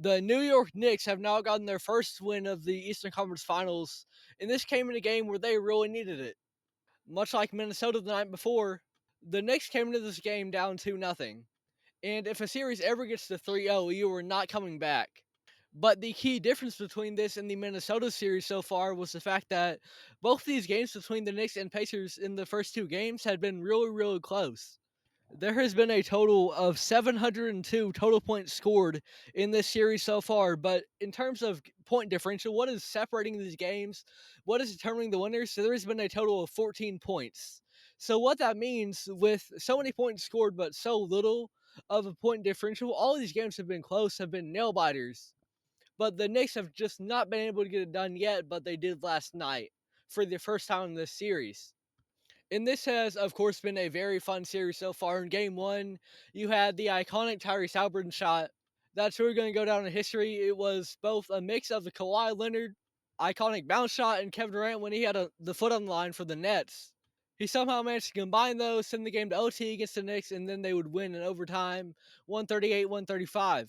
The New York Knicks have now gotten their first win of the Eastern Conference Finals, and this came in a game where they really needed it. Much like Minnesota the night before, the Knicks came into this game down 2-0. And if a series ever gets to 3-0, you are not coming back. But the key difference between this and the Minnesota series so far was the fact that both these games between the Knicks and Pacers in the first two games had been really, really close. There has been a total of 702 total points scored in this series so far, but in terms of point differential, what is separating these games, what is determining the winners? So there has been a total of 14 points. So what that means with so many points scored but so little of a point differential, all these games have been close, have been nail biters. But the Knicks have just not been able to get it done yet, but they did last night for the first time in this series. And this has, of course, been a very fun series so far. In game one, you had the iconic Tyrese Halliburton shot. That's really going to go down in history. It was both a mix of the Kawhi Leonard iconic bounce shot and Kevin Durant when he had the foot on the line for the Nets. He somehow managed to combine those, send the game to OT against the Knicks, and then they would win in overtime 138-135.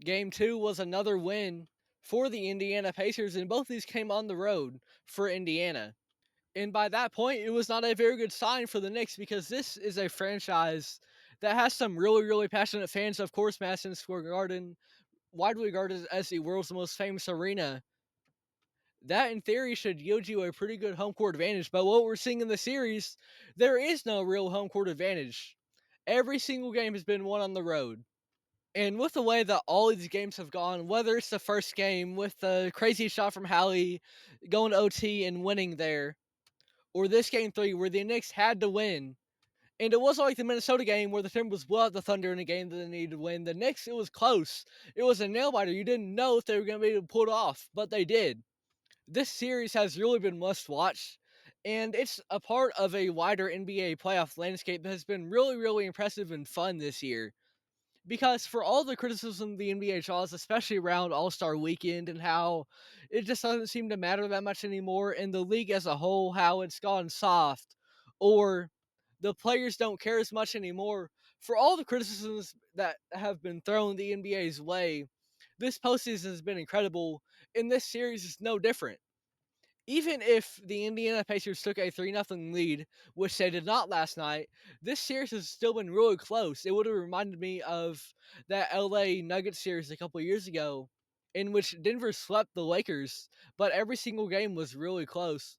Game two was another win for the Indiana Pacers, and both these came on the road for Indiana. And by that point, it was not a very good sign for the Knicks because this is a franchise that has some really, really passionate fans. Of course, Madison Square Garden, widely regarded as the world's most famous arena. That, in theory, should yield you a pretty good home court advantage. But what we're seeing in the series, there is no real home court advantage. Every single game has been won on the road. And with the way that all of these games have gone, whether it's the first game with the crazy shot from Hallie going to OT and winning there, or this game three where the Knicks had to win. And it wasn't like the Minnesota game where the Timberwolves blew out the Thunder in a game that they needed to win. The Knicks, it was close. It was a nail biter. You didn't know if they were going to be able to pull it off, but they did. This series has really been must watch, and it's a part of a wider NBA playoff landscape that has been really, really impressive and fun this year. Because for all the criticism the NBA draws, especially around All Star Weekend and how it just doesn't seem to matter that much anymore, and the league as a whole, how it's gone soft, or the players don't care as much anymore. For all the criticisms that have been thrown the NBA's way, this postseason has been incredible, and this series is no different. Even if the Indiana Pacers took a 3-0 lead, which they did not last night, this series has still been really close. It would have reminded me of that LA Nuggets series a couple years ago, in which Denver swept the Lakers, but every single game was really close.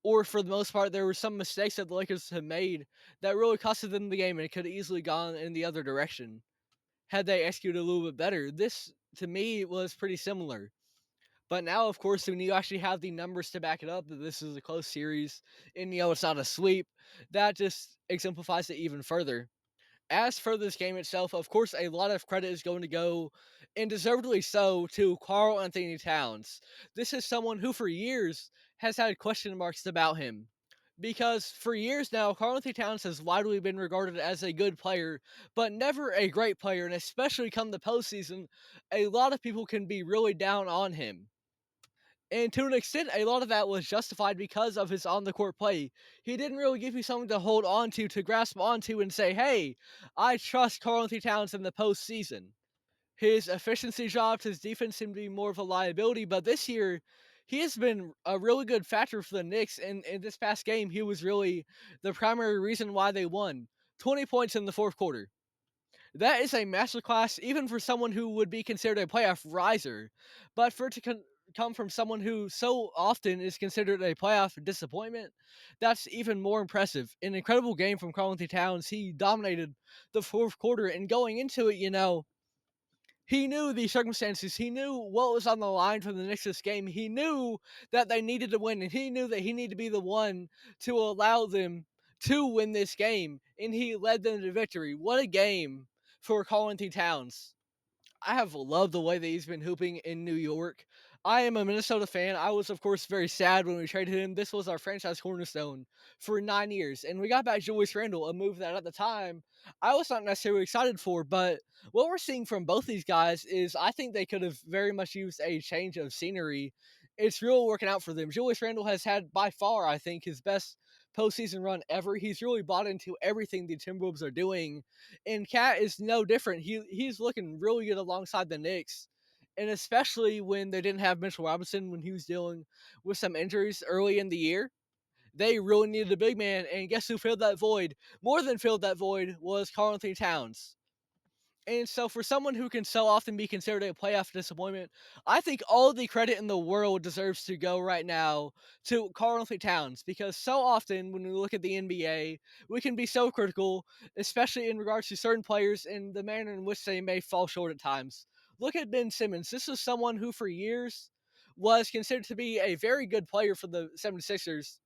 Or for the most part, there were some mistakes that the Lakers had made that really costed them the game, and it could have easily gone in the other direction had they executed a little bit better. This, to me, was pretty similar. But now, of course, when you actually have the numbers to back it up that this is a close series and it's not a sweep, that just exemplifies it even further. As for this game itself, of course, a lot of credit is going to go, and deservedly so, to Karl-Anthony Towns. This is someone who, for years, has had question marks about him. Because for years now, Karl-Anthony Towns has widely been regarded as a good player, but never a great player, and especially come the postseason, a lot of people can be really down on him. And to an extent, a lot of that was justified because of his on the court play. He didn't really give you something to hold on to grasp onto and say, hey, I trust Karl-Anthony Towns in the postseason. His efficiency dropped, his defense seemed to be more of a liability, but this year, he has been a really good factor for the Knicks. And in this past game, he was really the primary reason why they won. 20 points in the fourth quarter. That is a masterclass, even for someone who would be considered a playoff riser. But for it to come from someone who so often is considered a playoff disappointment, that's even more impressive. An incredible game from Karl-Anthony Towns. He dominated the fourth quarter, and going into it, he knew the circumstances. He knew what was on the line for the Knicks this game. He knew that they needed to win, and he knew that he needed to be the one to allow them to win this game, and he led them to victory. What a game for Karl-Anthony Towns. I have loved the way that he's been hooping in New York. I am a Minnesota fan. I was, of course, very sad when we traded him. This was our franchise cornerstone for 9 years. And we got back Julius Randle, a move that at the time I was not necessarily excited for. But what we're seeing from both these guys is I think they could have very much used a change of scenery. It's really working out for them. Julius Randle has had, by far, I think, his best postseason run ever. He's really bought into everything the Timberwolves are doing, and Cat is no different. He's looking really good alongside the Knicks. And especially when they didn't have Mitchell Robinson when he was dealing with some injuries early in the year, they really needed a big man. And guess who filled that void? More than filled that void was Karl-Anthony Towns. And so, for someone who can so often be considered a playoff disappointment, I think all the credit in the world deserves to go right now to Karl-Anthony Towns, because so often when we look at the NBA, we can be so critical, especially in regards to certain players and the manner in which they may fall short at times. Look at Ben Simmons. This is someone who, for years, was considered to be a very good player for the 76ers,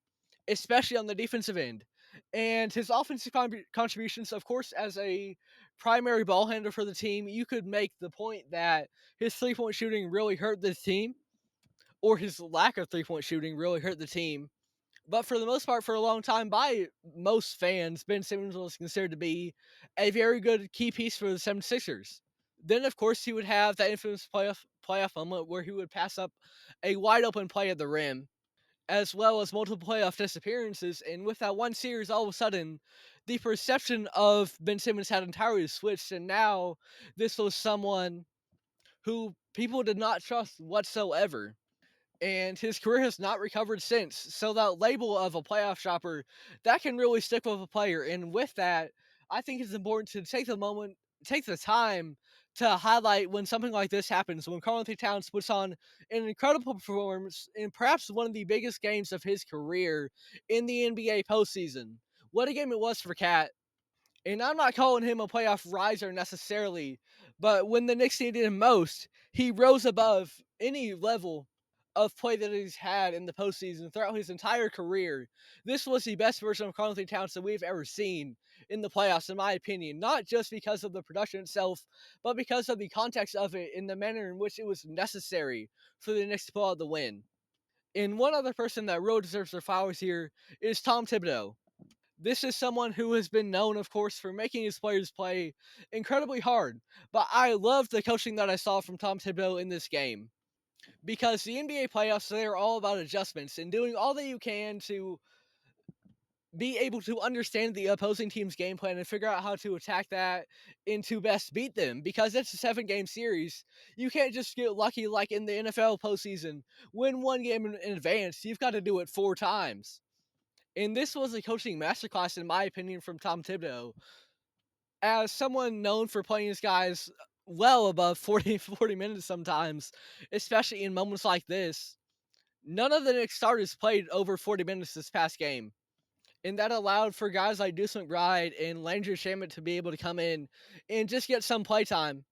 especially on the defensive end. And his offensive contributions, of course, as a primary ball handler for the team, you could make the point that his 3 point shooting really hurt the team, or his lack of 3 point shooting really hurt the team. But for the most part, for a long time, by most fans, Ben Simmons was considered to be a very good key piece for the 76ers. Then, of course, he would have that infamous playoff moment where he would pass up a wide open play at the rim, as well as multiple playoff disappearances. And with that one series, all of a sudden, the perception of Ben Simmons had entirely switched. And now this was someone who people did not trust whatsoever. And his career has not recovered since. So that label of a playoff shopper, that can really stick with a player. And with that, I think it's important to take the time to highlight when something like this happens, when Karl-Anthony Towns puts on an incredible performance in perhaps one of the biggest games of his career in the NBA postseason. What a game it was for Cat. And I'm not calling him a playoff riser necessarily, but when the Knicks needed him most, he rose above any level of play that he's had in the postseason throughout his entire career. This was the best version of Karl-Anthony Towns that we've ever seen in the playoffs, in my opinion. Not just because of the production itself, but because of the context of it and the manner in which it was necessary for the Knicks to pull out the win. And one other person that really deserves their flowers here is Tom Thibodeau. This is someone who has been known, of course, for making his players play incredibly hard. But I love the coaching that I saw from Tom Thibodeau in this game, because the NBA playoffs, they are all about adjustments and doing all that you can to be able to understand the opposing team's game plan and figure out how to attack that and to best beat them, because it's a 7 game series. You can't just get lucky like in the NFL postseason, win one game in advance. You've got to do it 4 times. And this was a coaching masterclass, in my opinion, from Tom Thibodeau. As someone known for playing his guys well above 40 minutes sometimes, especially in moments like this, none of the Knicks starters played over 40 minutes this past game. And that allowed for guys like Deuce McBride and Landry Shamet to be able to come in and just get some playtime.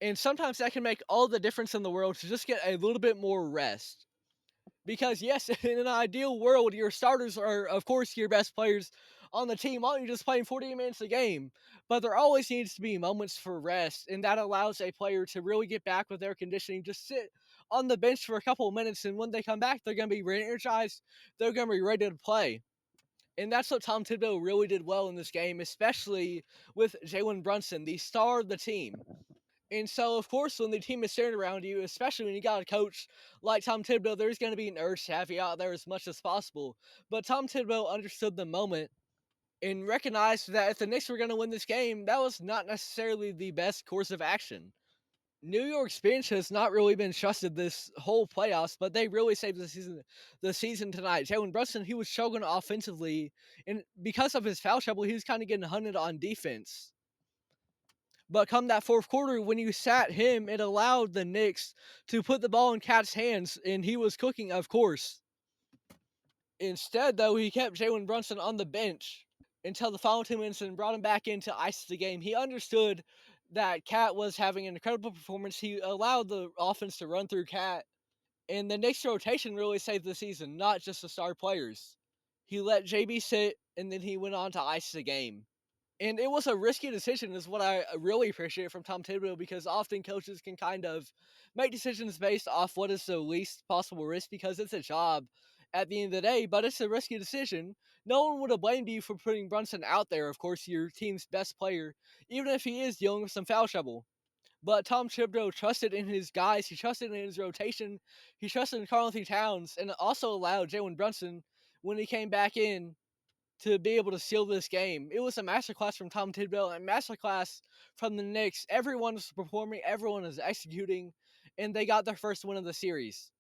And sometimes that can make all the difference in the world to just get a little bit more rest. Because yes, in an ideal world, your starters are, of course, your best players on the team. Why don't you just play 40 minutes a game? But there always needs to be moments for rest, and that allows a player to really get back with their conditioning. Just sit on the bench for a couple of minutes, and when they come back, they're going to be re-energized. They're going to be ready to play. And that's what Tom Thibodeau really did well in this game, especially with Jalen Brunson, the star of the team. And so, of course, when the team is centered around you, especially when you got a coach like Tom Thibodeau, there's going to be an urge to have you out there as much as possible. But Tom Thibodeau understood the moment and recognized that if the Knicks were going to win this game, that was not necessarily the best course of action. New York's bench has not really been trusted this whole playoffs, but they really saved the season tonight. Jalen Brunson, he was struggling offensively, and because of his foul trouble, he was kind of getting hunted on defense. But come that fourth quarter, when you sat him, it allowed the Knicks to put the ball in Cat's hands, and he was cooking, of course. Instead, though, he kept Jalen Brunson on the bench until the final 2 minutes and brought him back in to ice the game. He understood that Cat was having an incredible performance. He allowed the offense to run through Cat, and the Knicks rotation really saved the season, not just the star players. He let JB sit, and then he went on to ice the game. And it was a risky decision, is what I really appreciate from Tom Thibodeau, because often coaches can kind of make decisions based off what is the least possible risk because it's a job at the end of the day, but it's a risky decision. No one would have blamed you for putting Brunson out there, of course, your team's best player, even if he is dealing with some foul trouble. But Tom Thibodeau trusted in his guys, he trusted in his rotation, he trusted in Karl-Anthony Towns, and also allowed Jalen Brunson, when he came back in, to be able to seal this game. It was a masterclass from Tom Thibodeau, and a masterclass from the Knicks. Everyone is performing, everyone is executing, and they got their first win of the series.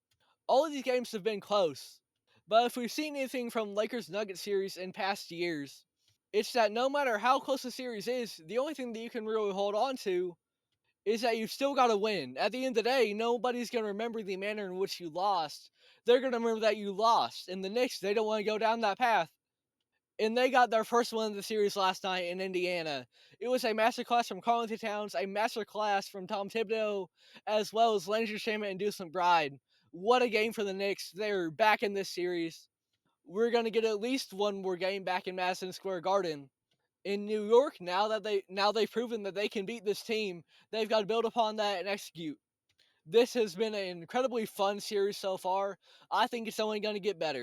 All of these games have been close, but if we've seen anything from Lakers-Nuggets series in past years, it's that no matter how close the series is, the only thing that you can really hold on to is that you've still got to win. At the end of the day, nobody's going to remember the manner in which you lost. They're going to remember that you lost. And the Knicks, they don't want to go down that path. And they got their first win of the series last night in Indiana. It was a masterclass from Karl-Anthony Towns, a masterclass from Tom Thibodeau, as well as Landry Shamet and Deuce McBride. What a game for the Knicks. They're back in this series. We're going to get at least one more game back in Madison Square Garden. In New York, now they've proven that they can beat this team, they've got to build upon that and execute. This has been an incredibly fun series so far. I think it's only going to get better.